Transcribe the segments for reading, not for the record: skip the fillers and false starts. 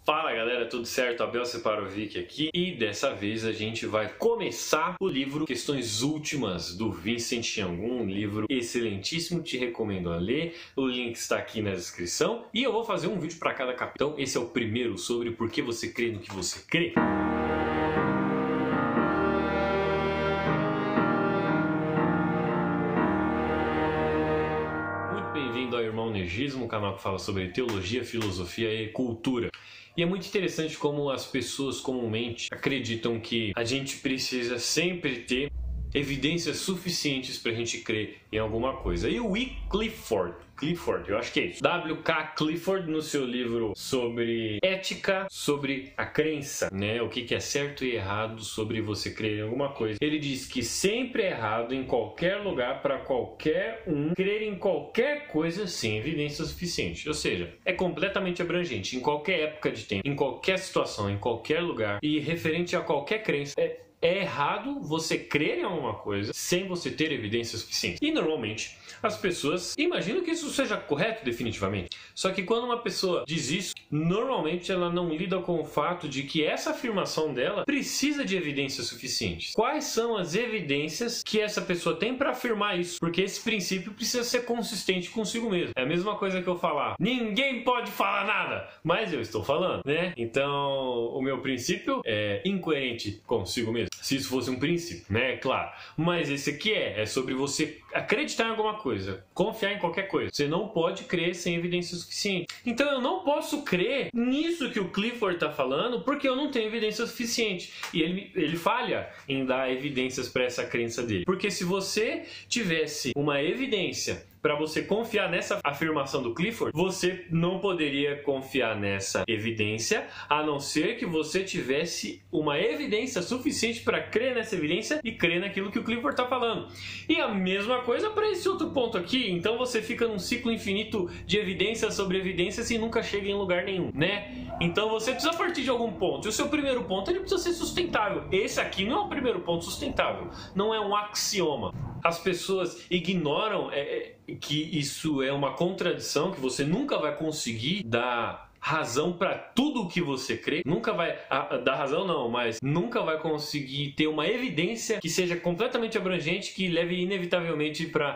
Fala galera, tudo certo? Abel Separovic aqui e dessa vez a gente vai começar o livro Questões Últimas do Vincent Shangun, um livro excelentíssimo, te recomendo a ler, o link está aqui na descrição e eu vou fazer um vídeo para cada capítulo. Então esse é o primeiro sobre por que você crê no que você crê. Bem-vindo ao Irmão Nergismo, um canal que fala sobre teologia, filosofia e cultura. E é muito interessante como as pessoas comumente acreditam que a gente precisa sempre ter evidências suficientes para a gente crer em alguma coisa. E o Clifford, eu acho que é isso. W.K. Clifford, no seu livro sobre ética, sobre a crença, né? O que é certo e errado sobre você crer em alguma coisa. Ele diz que sempre é errado em qualquer lugar para qualquer um crer em qualquer coisa sem evidência suficiente. Ou seja, é completamente abrangente em qualquer época de tempo, em qualquer situação, em qualquer lugar e referente a qualquer crença. É errado você crer em alguma coisa sem você ter evidência suficiente. E normalmente as pessoas imaginam que isso seja correto definitivamente. Só que quando uma pessoa diz isso, normalmente ela não lida com o fato de que essa afirmação dela precisa de evidências suficientes. Quais são as evidências que essa pessoa tem para afirmar isso? Porque esse princípio precisa ser consistente consigo mesmo. É a mesma coisa que eu falar: ninguém pode falar nada, mas eu estou falando, né? Então o meu princípio é incoerente consigo mesmo. Se isso fosse um princípio, né? Claro. Mas esse aqui é sobre você acreditar em alguma coisa, confiar em qualquer coisa. Você não pode crer sem evidência suficiente. Então eu não posso crer nisso que o Clifford está falando porque eu não tenho evidência suficiente. E ele falha em dar evidências para essa crença dele. Porque se você tivesse uma evidência para você confiar nessa afirmação do Clifford, você não poderia confiar nessa evidência, a não ser que você tivesse uma evidência suficiente para crer nessa evidência e crer naquilo que o Clifford está falando. E a mesma coisa para esse outro ponto aqui. Então você fica num ciclo infinito de evidências sobre evidências e nunca chega em lugar nenhum, né? Então você precisa partir de algum ponto. E o seu primeiro ponto ele precisa ser sustentável. Esse aqui não é o primeiro ponto sustentável. Não é um axioma. As pessoas ignoram que isso é uma contradição, que você nunca vai conseguir dar razão para tudo o que você crê, nunca vai dar razão não, mas nunca vai conseguir ter uma evidência que seja completamente abrangente, que leve inevitavelmente para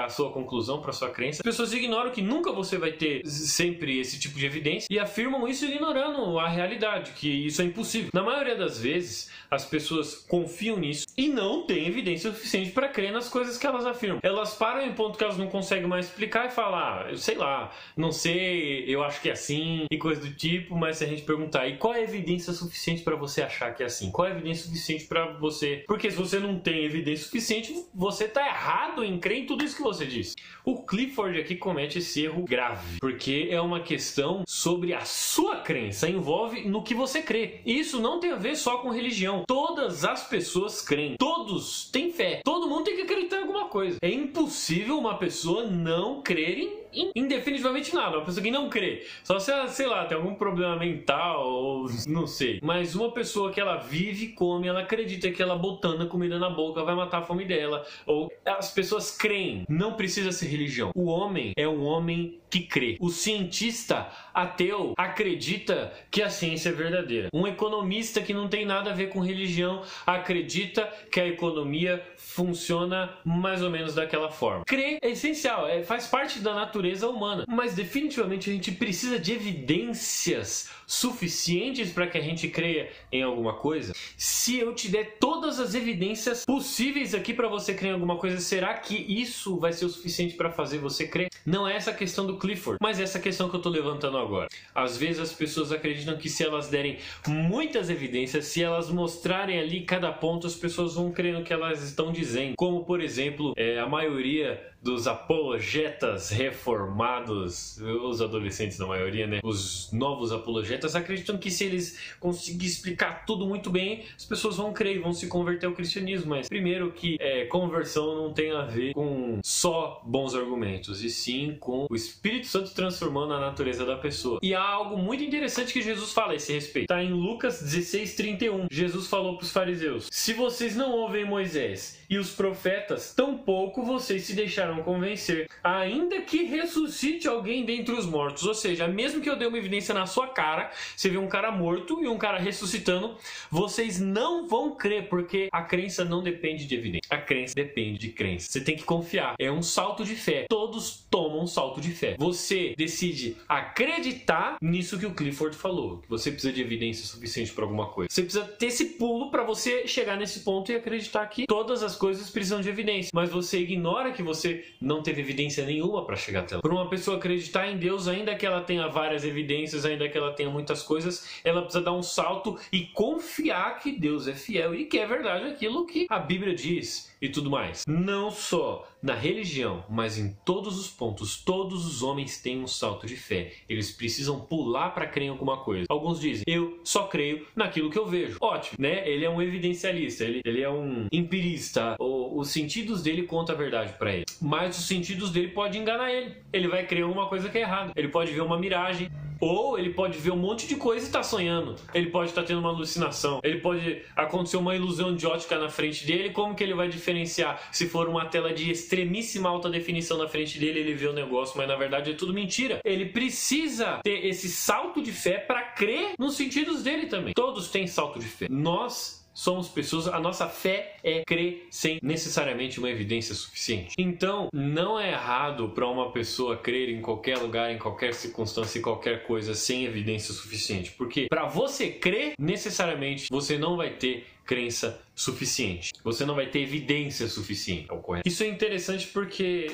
a sua conclusão, para a sua crença. As pessoas ignoram que nunca você vai ter sempre esse tipo de evidência e afirmam isso ignorando a realidade, que isso é impossível. Na maioria das vezes, as pessoas confiam nisso e não têm evidência suficiente para crer nas coisas que elas afirmam. Elas param em ponto que elas não conseguem mais explicar e falam: eu sei lá, não sei, eu acho que é assim, e coisa do tipo. Mas se a gente perguntar, e qual é a evidência suficiente para você achar que é assim? Qual é a evidência suficiente para você? Porque se você não tem evidência suficiente, você está errado em crer em tudo isso que você diz. O Clifford aqui comete esse erro grave, porque é uma questão sobre a sua crença, envolve no que você crê. E isso não tem a ver só com religião. Todas as pessoas creem, todos têm fé, todo mundo tem que acreditar em alguma coisa. É impossível uma pessoa não crer em definitivamente nada. Uma pessoa que não crê, só se ela, sei lá, tem algum problema mental ou não sei. Mas uma pessoa que ela vive, come, ela acredita que ela botando a comida na boca vai matar a fome dela. Ou as pessoas creem, não precisa ser religião. O homem é um homem que crê. O cientista ateu acredita que a ciência é verdadeira. Um economista que não tem nada a ver com religião acredita que a economia funciona mais ou menos daquela forma. Crer é essencial, faz parte da natureza humana, mas definitivamente a gente precisa de evidências suficientes para que a gente creia em alguma coisa. Se eu te der todas as evidências possíveis aqui para você crer em alguma coisa, será que isso vai ser o suficiente para fazer você crer? Não é essa a questão do Clifford, mas essa questão que eu estou levantando agora. Às vezes as pessoas acreditam que se elas derem muitas evidências, se elas mostrarem ali cada ponto, as pessoas vão crer no que elas estão dizendo. Como, por exemplo, a maioria dos apologetas reformados, os adolescentes na maioria, né? Os novos apologetas acreditam que se eles conseguirem explicar tudo muito bem, as pessoas vão crer e vão se converter ao cristianismo. Mas primeiro que conversão não tem a ver com só bons argumentos, e sim com o Espírito Santo transformando a natureza da pessoa. E há algo muito interessante que Jesus fala a esse respeito. Está em Lucas 16:31. Jesus falou para os fariseus: se vocês não ouvem Moisés e os profetas, tampouco vocês se deixaram tentarão convencer, ainda que ressuscite alguém dentre os mortos. Ou seja, mesmo que eu dê uma evidência na sua cara, você vê um cara morto e um cara ressuscitando, vocês não vão crer, porque a crença não depende de evidência. A crença depende de crença. Você tem que confiar. É um salto de fé. Todos tomam um salto de fé. Você decide acreditar nisso que o Clifford falou. Que você precisa de evidência suficiente para alguma coisa. Você precisa ter esse pulo para você chegar nesse ponto e acreditar que todas as coisas precisam de evidência. Mas você ignora que você não teve evidência nenhuma para chegar até lá. Para uma pessoa acreditar em Deus, ainda que ela tenha várias evidências, ainda que ela tenha muitas coisas, ela precisa dar um salto e confiar que Deus é fiel e que é verdade aquilo que a Bíblia diz e tudo mais. Não só na religião, mas em todos os pontos, todos os homens têm um salto de fé. Eles precisam pular para crer em alguma coisa. Alguns dizem, eu só creio naquilo que eu vejo. Ótimo, né? Ele é um evidencialista, ele é um empirista. Os sentidos dele contam a verdade para ele. Mas os sentidos dele podem enganar ele. Ele vai crer em alguma coisa que é errada. Ele pode ver uma miragem. Ou ele pode ver um monte de coisa e estar sonhando. Ele pode estar tendo uma alucinação. Ele pode acontecer uma ilusão de ótica na frente dele. Como que ele vai diferenciar? Se for uma tela de extremíssima alta definição na frente dele, ele vê o negócio, mas na verdade é tudo mentira. Ele precisa ter esse salto de fé para crer nos sentidos dele também. Todos têm salto de fé. Nós somos pessoas, a nossa fé é crer sem necessariamente uma evidência suficiente. Então, não é errado para uma pessoa crer em qualquer lugar, em qualquer circunstância, em qualquer coisa sem evidência suficiente. Porque para você crer, necessariamente você não vai ter crença suficiente. Você não vai ter evidência suficiente. É o correto. Isso é interessante porque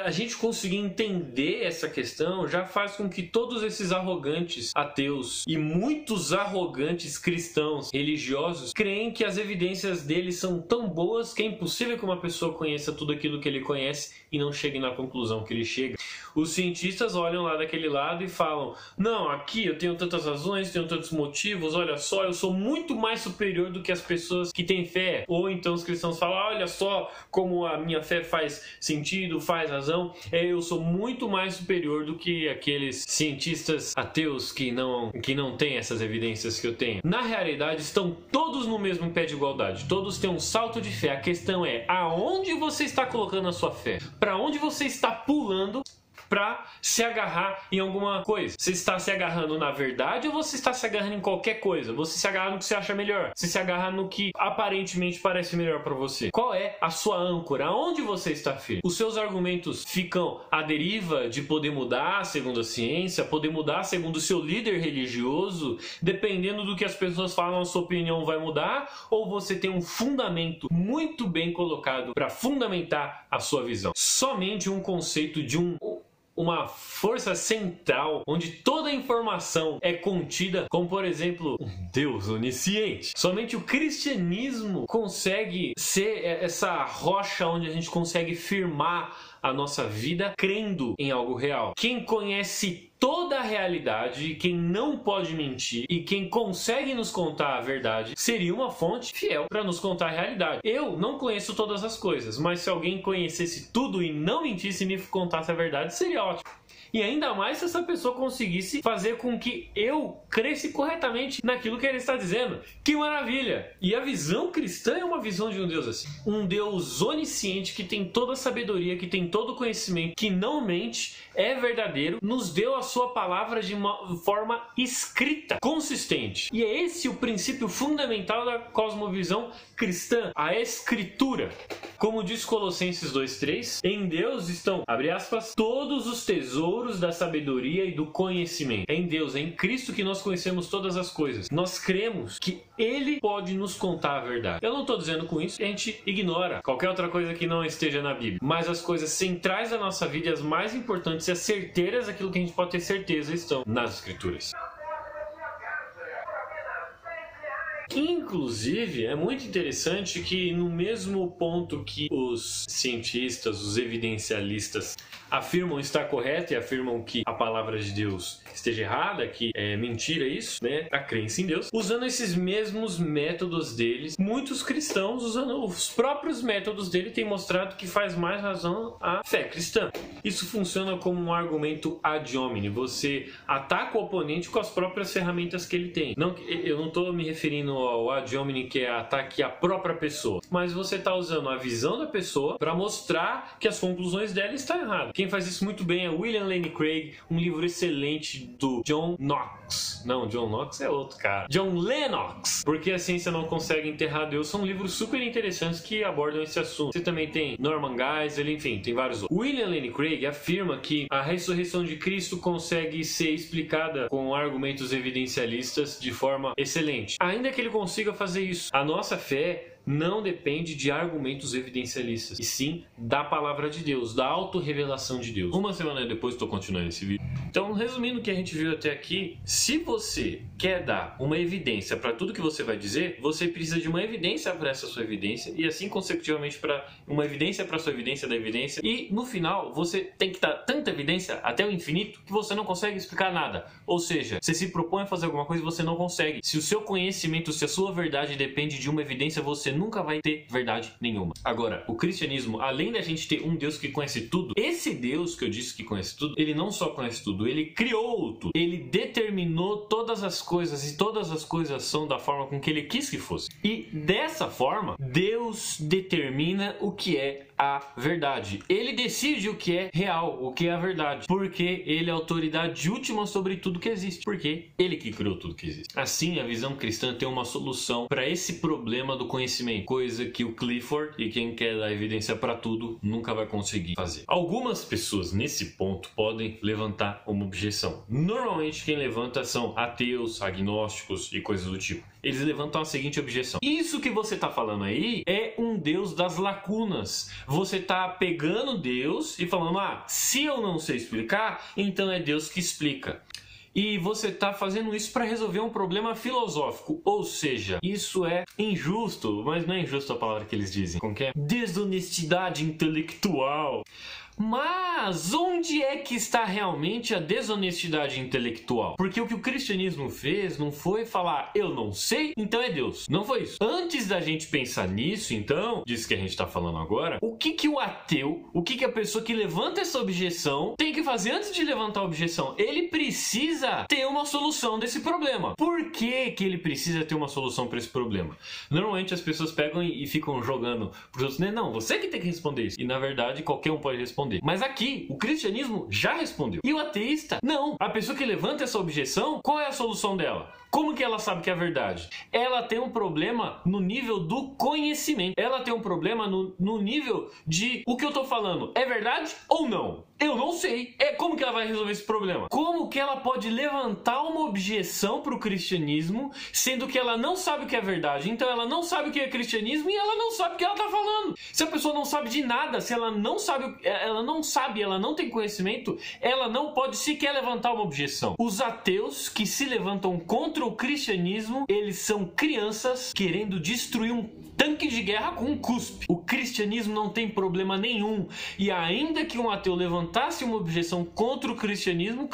a gente conseguir entender essa questão já faz com que todos esses arrogantes ateus e muitos arrogantes cristãos religiosos creem que as evidências deles são tão boas que é impossível que uma pessoa conheça tudo aquilo que ele conhece e não chegue na conclusão que ele chega. Os cientistas olham lá daquele lado e falam, não, aqui eu tenho tantas razões, tenho tantos motivos, olha só, eu sou muito mais superior do que as pessoas que têm fé. Ou então os cristãos falam, olha só como a minha fé faz sentido, faz razão, eu sou muito mais superior do que aqueles cientistas ateus que não têm essas evidências que eu tenho. Na realidade, estão todos no mesmo pé de igualdade, todos têm um salto de fé. A questão é, aonde você está colocando a sua fé? Para onde você está pulando para se agarrar em alguma coisa? Você está se agarrando na verdade ou você está se agarrando em qualquer coisa? Você se agarra no que você acha melhor? Você se agarra no que aparentemente parece melhor para você? Qual é a sua âncora? Aonde você está firme? Os seus argumentos ficam à deriva de poder mudar segundo a ciência, poder mudar segundo o seu líder religioso, dependendo do que as pessoas falam, a sua opinião vai mudar? Ou você tem um fundamento muito bem colocado para fundamentar a sua visão? Somente um conceito de uma força central onde toda a informação é contida, como por exemplo, um Deus onisciente. Somente o cristianismo consegue ser essa rocha onde a gente consegue firmar a nossa vida crendo em algo real. Quem conhece toda a realidade, quem não pode mentir e quem consegue nos contar a verdade, seria uma fonte fiel para nos contar a realidade. Eu não conheço todas as coisas, mas se alguém conhecesse tudo e não mentisse e me contasse a verdade, seria ótimo. E ainda mais se essa pessoa conseguisse fazer com que eu cresce corretamente naquilo que ele está dizendo. Que maravilha! E a visão cristã é uma visão de um Deus assim. Um Deus onisciente que tem toda a sabedoria, que tem todo o conhecimento, que não mente, é verdadeiro, nos deu a sua palavra de uma forma escrita, consistente. E é esse o princípio fundamental da cosmovisão cristã, a escritura. Como diz Colossenses 2:3, em Deus estão, abre aspas, todos os tesouros da sabedoria e do conhecimento. É em Deus, é em Cristo que nós conhecemos todas as coisas. Nós cremos que Ele pode nos contar a verdade. Eu não estou dizendo com isso que a gente ignora qualquer outra coisa que não esteja na Bíblia. Mas as coisas centrais da nossa vida e as mais importantes e as certeiras daquilo que a gente pode ter certeza estão nas Escrituras. Inclusive, é muito interessante que no mesmo ponto que os cientistas, os evidencialistas afirmam estar correto e afirmam que a palavra de Deus esteja errada, que é mentira isso, né? A crença em Deus. Usando esses mesmos métodos deles, muitos cristãos, usando os próprios métodos dele, têm mostrado que faz mais razão a fé cristã. Isso funciona como um argumento ad hominem. Você ataca o oponente com as próprias ferramentas que ele tem. Eu não estou me referindo o ad hominem, que é ataque à própria pessoa, mas você está usando a visão da pessoa para mostrar que as conclusões dela estão erradas. Quem faz isso muito bem é William Lane Craig, um livro excelente do John Knox. Não, John Knox é outro cara. John Lennox, Porque a Ciência Não Consegue Enterrar Deus. São livros super interessantes que abordam esse assunto. Você também tem Norman Geisel, enfim, tem vários outros. William Lane Craig afirma que a ressurreição de Cristo consegue ser explicada com argumentos evidencialistas de forma excelente. Ainda que ele consiga fazer isso, a nossa fé não depende de argumentos evidencialistas, e sim da palavra de Deus, da autorrevelação de Deus. Uma semana depois estou continuando esse vídeo. Então, resumindo o que a gente viu até aqui, se você quer dar uma evidência para tudo que você vai dizer, você precisa de uma evidência para essa sua evidência, e assim consecutivamente para uma evidência para sua evidência da evidência, e no final você tem que dar tanta evidência até o infinito que você não consegue explicar nada. Ou seja, você se propõe a fazer alguma coisa e você não consegue. Se o seu conhecimento, se a sua verdade depende de uma evidência, você nunca vai ter verdade nenhuma. Agora, o cristianismo, além da gente ter um Deus que conhece tudo, esse Deus que eu disse que conhece tudo, ele não só conhece tudo, ele criou tudo. Ele determinou todas as coisas, e todas as coisas são da forma com que ele quis que fosse. E dessa forma, Deus determina o que é a verdade. Ele decide o que é real, o que é a verdade, porque ele é a autoridade última sobre tudo que existe, porque ele que criou tudo que existe. Assim, a visão cristã tem uma solução para esse problema do conhecimento, coisa que o Clifford e quem quer dar evidência para tudo nunca vai conseguir fazer. Algumas pessoas nesse ponto podem levantar uma objeção. Normalmente quem levanta são ateus, agnósticos e coisas do tipo. Eles levantam a seguinte objeção: isso que você está falando aí é um Deus das lacunas. Você está pegando Deus e falando, se eu não sei explicar, então é Deus que explica. E você está fazendo isso para resolver um problema filosófico. Ou seja, isso é injusto, mas não é injusto a palavra que eles dizem. Como que é? Desonestidade intelectual. Mas onde é que está realmente a desonestidade intelectual? Porque o que o cristianismo fez não foi falar, eu não sei, então é Deus. Não foi isso. Antes da gente pensar nisso, então, disso que a gente está falando agora, o que o ateu, o que a pessoa que levanta essa objeção tem que fazer antes de levantar a objeção? Ele precisa ter uma solução desse problema. Por que ele precisa ter uma solução para esse problema? Normalmente as pessoas pegam e ficam jogando para os outros, né? Não, você que tem que responder isso. E na verdade qualquer um pode responder. Mas aqui, o cristianismo já respondeu. E o ateísta, não. A pessoa que levanta essa objeção, qual é a solução dela? Como que ela sabe que é verdade? Ela tem um problema no nível do conhecimento. Ela tem um problema no nível de o que eu tô falando é verdade ou não? Eu não sei. Como que ela vai resolver esse problema? Como que ela pode levantar uma objeção pro cristianismo, sendo que ela não sabe o que é verdade? Então ela não sabe o que é cristianismo e ela não sabe o que ela tá falando. Se a pessoa não sabe de nada, se ela não sabe, ela não tem conhecimento, ela não pode sequer levantar uma objeção. Os ateus que se levantam contra o cristianismo, eles são crianças querendo destruir um tanque de guerra com um cuspe. O cristianismo não tem problema nenhum. E ainda que um ateu levantasse uma objeção contra o cristianismo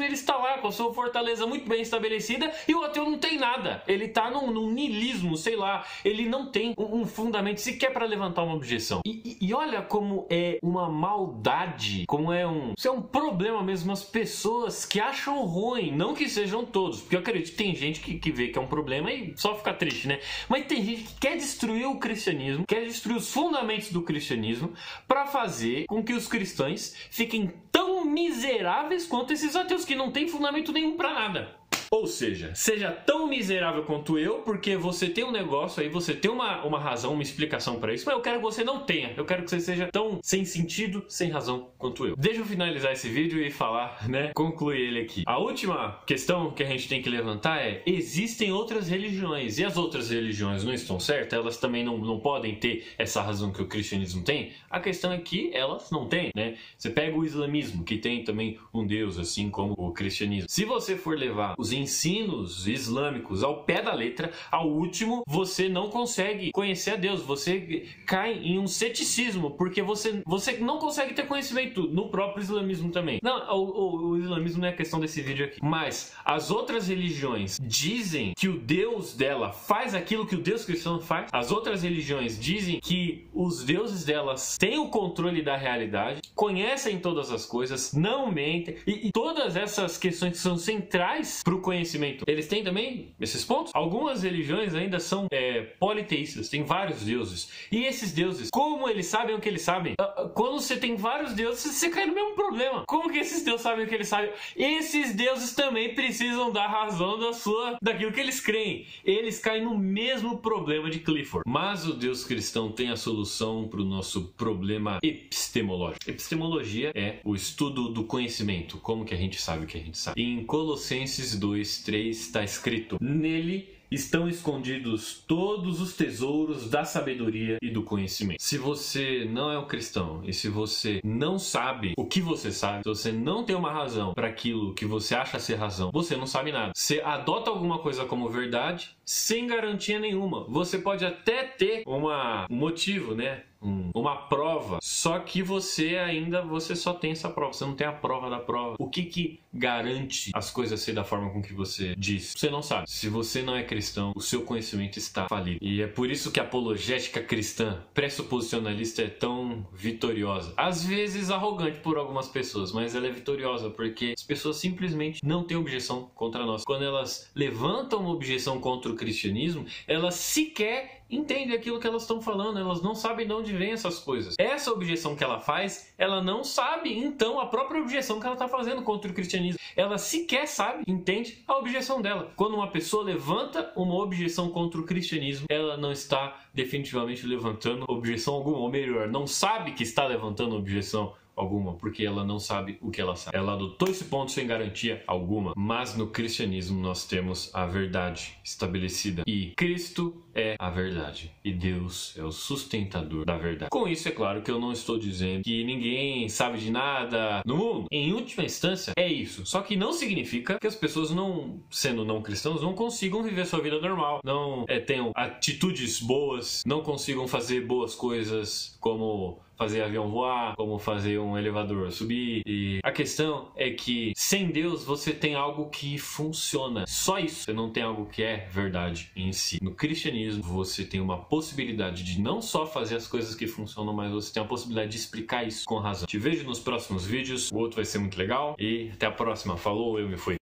ele está lá com a sua fortaleza muito bem estabelecida e o ateu não tem nada. Ele está num niilismo, sei lá. Ele não tem um fundamento sequer para levantar uma objeção. E olha como é uma maldade, como isso é um problema mesmo, as pessoas que acham ruim, não que sejam todos, porque eu acredito que tem gente que vê que é um problema e só fica triste, né? Mas tem gente que quer destruir o cristianismo, quer destruir os fundamentos do cristianismo para fazer com que os cristãos fiquem tão miseráveis quanto esses ateus que não têm fundamento nenhum para nada. Ou seja tão miserável quanto eu, porque você tem um negócio aí, você tem uma razão, uma explicação para isso, mas eu quero que você não tenha. Eu quero que você seja tão sem sentido, sem razão quanto eu. Deixa eu finalizar esse vídeo e falar, concluir ele aqui. A última questão que a gente tem que levantar é: existem outras religiões, e as outras religiões não estão certas? Elas também não podem ter essa razão que o cristianismo tem? A questão é que elas não têm, né? Você pega o islamismo, que tem também um Deus, assim como o cristianismo. Se você for levar os ensinos islâmicos ao pé da letra, ao último, você não consegue conhecer a Deus, você cai em um ceticismo, porque você não consegue ter conhecimento no próprio islamismo também. Não, o islamismo não é questão desse vídeo aqui, mas as outras religiões dizem que o Deus dela faz aquilo que o Deus cristão faz. As outras religiões dizem que os deuses delas têm o controle da realidade, conhecem todas as coisas, não mentem, e todas essas questões que são centrais para o conhecimento conhecimento, eles têm também esses pontos? Algumas religiões ainda são politeístas, tem vários deuses. E esses deuses, como eles sabem o que eles sabem? Quando você tem vários deuses, você cai no mesmo problema. Como que esses deuses sabem o que eles sabem? Esses deuses também precisam da razão daquilo que eles creem. Eles caem no mesmo problema de Clifford. Mas o Deus cristão tem a solução para o nosso problema epistemológico. Epistemologia é o estudo do conhecimento. Como que a gente sabe o que a gente sabe? Em Colossenses 2:3 está escrito: nele estão escondidos todos os tesouros da sabedoria e do conhecimento. Se você não é um cristão e se você não sabe o que você sabe, se você não tem uma razão para aquilo que você acha ser razão, você não sabe nada. Você adota alguma coisa como verdade sem garantia nenhuma. Você pode até ter um motivo, né? Uma prova, só que você só tem essa prova, você não tem a prova da prova. O que garante as coisas ser da forma com que você diz? Você não sabe. Se você não é cristão, o seu conhecimento está falido. E é por isso que a apologética cristã pressuposicionalista é tão vitoriosa. Às vezes arrogante por algumas pessoas, mas ela é vitoriosa porque as pessoas simplesmente não têm objeção contra nós. Quando elas levantam uma objeção contra o cristianismo, elas sequer entendem aquilo que elas estão falando, elas não sabem de onde vem essas coisas. Essa objeção que ela faz, ela não sabe, então, a própria objeção que ela está fazendo contra o cristianismo. Ela sequer sabe, entende a objeção dela. Quando uma pessoa levanta uma objeção contra o cristianismo, ela não está definitivamente levantando objeção alguma, ou melhor, não sabe que está levantando objeção alguma, porque ela não sabe o que ela sabe. Ela adotou esse ponto sem garantia alguma. Mas no cristianismo nós temos a verdade estabelecida. E Cristo é a verdade. E Deus é o sustentador da verdade. Com isso, é claro que eu não estou dizendo que ninguém sabe de nada no mundo. Em última instância, é isso. Só que não significa que as pessoas, sendo não cristãos, não consigam viver sua vida normal. Não tenham atitudes boas, não consigam fazer boas coisas como fazer avião voar, como fazer um elevador subir. E a questão é que sem Deus você tem algo que funciona. Só isso. Você não tem algo que é verdade em si. No cristianismo você tem uma possibilidade de não só fazer as coisas que funcionam, mas você tem a possibilidade de explicar isso com razão. Te vejo nos próximos vídeos. O outro vai ser muito legal. E até a próxima. Falou, eu me fui.